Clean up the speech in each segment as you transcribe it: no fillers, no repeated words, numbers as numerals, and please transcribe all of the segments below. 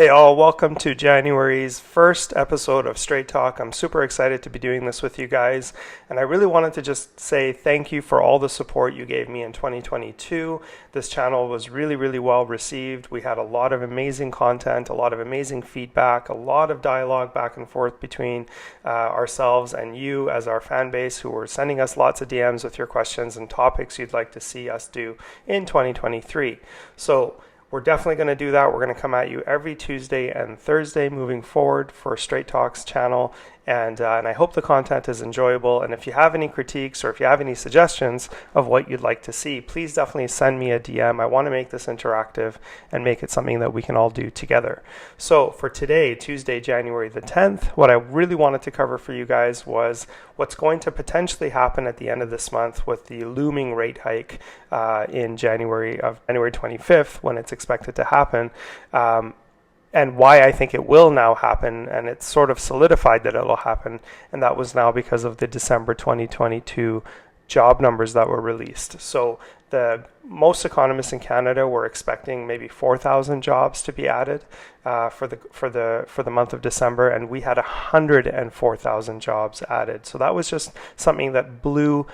Hey all, welcome to January's first episode of Straight Talk. I'm super excited to be doing this with you guys, and I really wanted to just say thank you for all the support you gave me in 2022. This channel was really well received. We had a lot of amazing content, a lot of amazing feedback, a lot of dialogue back and forth between ourselves and you as our fan base, who were sending us lots of DMs with your questions and topics you'd like to see us do in 2023. So we're definitely going to do that. We're going to come at you every Tuesday and Thursday moving forward for Straight Talks channel. And I hope the content is enjoyable. And if you have any critiques or if you have any suggestions of what you'd like to see, please definitely send me a DM. I want to make this interactive and make it something that we can all do together. So for today, Tuesday, January the 10th, what I really wanted to cover for you guys was what's going to potentially happen at the end of this month with the looming rate hike in January 25th, when it's expected to happen. And why I think it will now happen, and it's sort of solidified that it'll happen, and that was now because of the December 2022 job numbers that were released. So most economists in Canada were expecting maybe 4,000 jobs to be added for the month of December, and we had 104,000 jobs added. So that was just something that blew,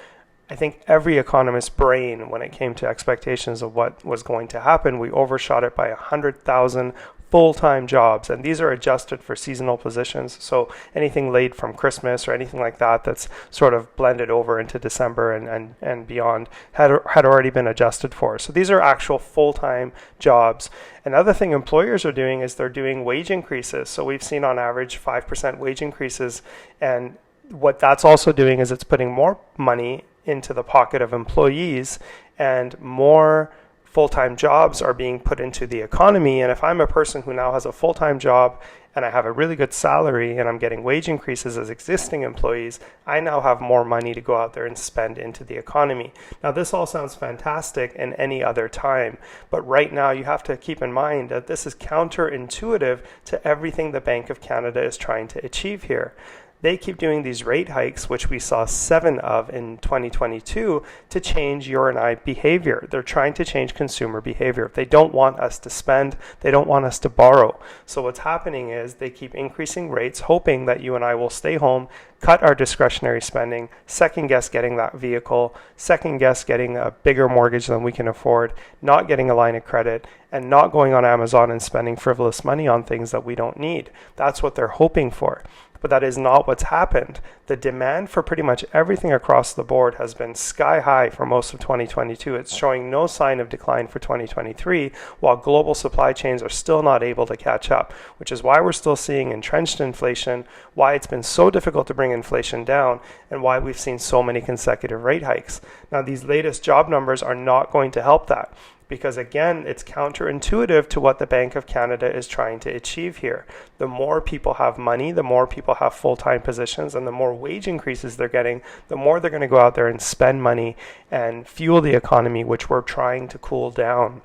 I think, every economist's brain when it came to expectations of what was going to happen. We overshot it by 100,000 full-time jobs, and these are adjusted for seasonal positions. So anything late from Christmas or anything like that that's sort of blended over into December and beyond had already been adjusted for. So these are actual full-time jobs. Another thing employers are doing is they're doing wage increases. So we've seen on average 5% wage increases, and what that's also doing is it's putting more money into the pocket of employees, and more full-time jobs are being put into the economy. And if I'm a person who now has a full-time job and I have a really good salary and I'm getting wage increases as existing employees, I now have more money to go out there and spend into the economy. Now, this all sounds fantastic in any other time, but right now you have to keep in mind that this is counterintuitive to everything the Bank of Canada is trying to achieve here. They keep doing these rate hikes, which we saw 7 of in 2022, to change your and I behavior. They're trying to change consumer behavior. They don't want us to spend. They don't want us to borrow. So what's happening is they keep increasing rates, hoping that you and I will stay home, cut our discretionary spending, second guess getting that vehicle, second guess getting a bigger mortgage than we can afford, not getting a line of credit, and not going on Amazon and spending frivolous money on things that we don't need. That's what they're hoping for. But that is not what's happened. The demand for pretty much everything across the board has been sky high for most of 2022. It's showing no sign of decline for 2023, while global supply chains are still not able to catch up, which is why we're still seeing entrenched inflation, why it's been so difficult to bring inflation down, and why we've seen so many consecutive rate hikes. Now, these latest job numbers are not going to help that, because again, it's counterintuitive to what the Bank of Canada is trying to achieve here. The more people have money, the more people have full-time positions, and the more wage increases they're getting, the more they're going to go out there and spend money and fuel the economy, which we're trying to cool down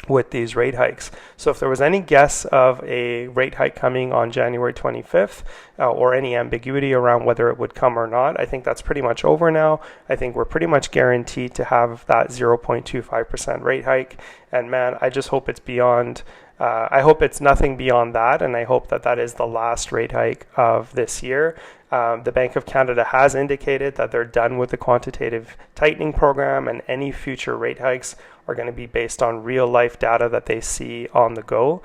with these rate hikes. So if there was any guess of a rate hike coming on January 25th or any ambiguity around whether it would come or not, I think that's pretty much over now. I think we're pretty much guaranteed to have that 0.25% rate hike. And man, I just hope it's beyond, I hope it's nothing beyond that. And I hope that that is the last rate hike of this year. The Bank of Canada has indicated that they're done with the quantitative tightening program, and any future rate hikes are going to be based on real life data that they see on the go,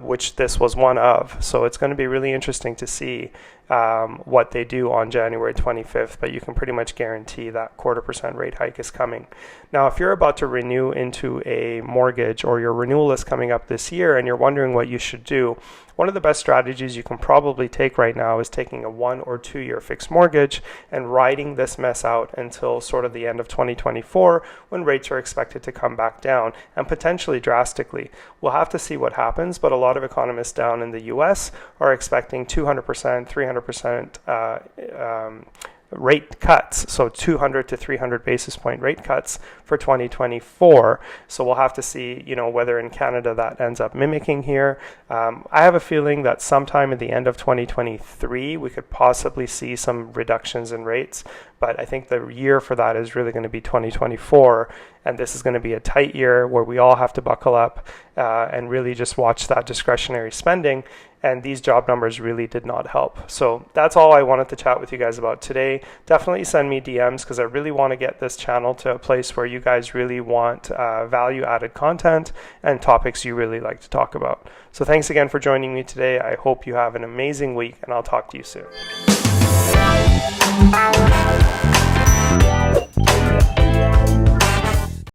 which this was one of. So it's going to be really interesting to see what they do on January 25th, but you can pretty much guarantee that 0.25% rate hike is coming. Now, if you're about to renew into a mortgage, or your renewal is coming up this year and you're wondering what you should do, one of the best strategies you can probably take right now is taking a 1 or 2 year fixed mortgage and riding this mess out until sort of the end of 2024, when rates are expected to come back down, and potentially drastically. We'll have to see what happens, but a lot of economists down in the US are expecting 200%, 300% rate cuts, so 200 to 300 basis point rate cuts for 2024. So we'll have to see, whether in Canada that ends up mimicking here. I have a feeling that sometime at the end of 2023, we could possibly see some reductions in rates, but I think the year for that is really going to be 2024. And this is going to be a tight year where we all have to buckle up and really just watch that discretionary spending. And these job numbers really did not help. So that's all I wanted to chat with you guys about today. Definitely send me DMs because I really want to get this channel to a place where you guys really want value-added content and topics you really like to talk about. So thanks again for joining me today. I hope you have an amazing week, and I'll talk to you soon.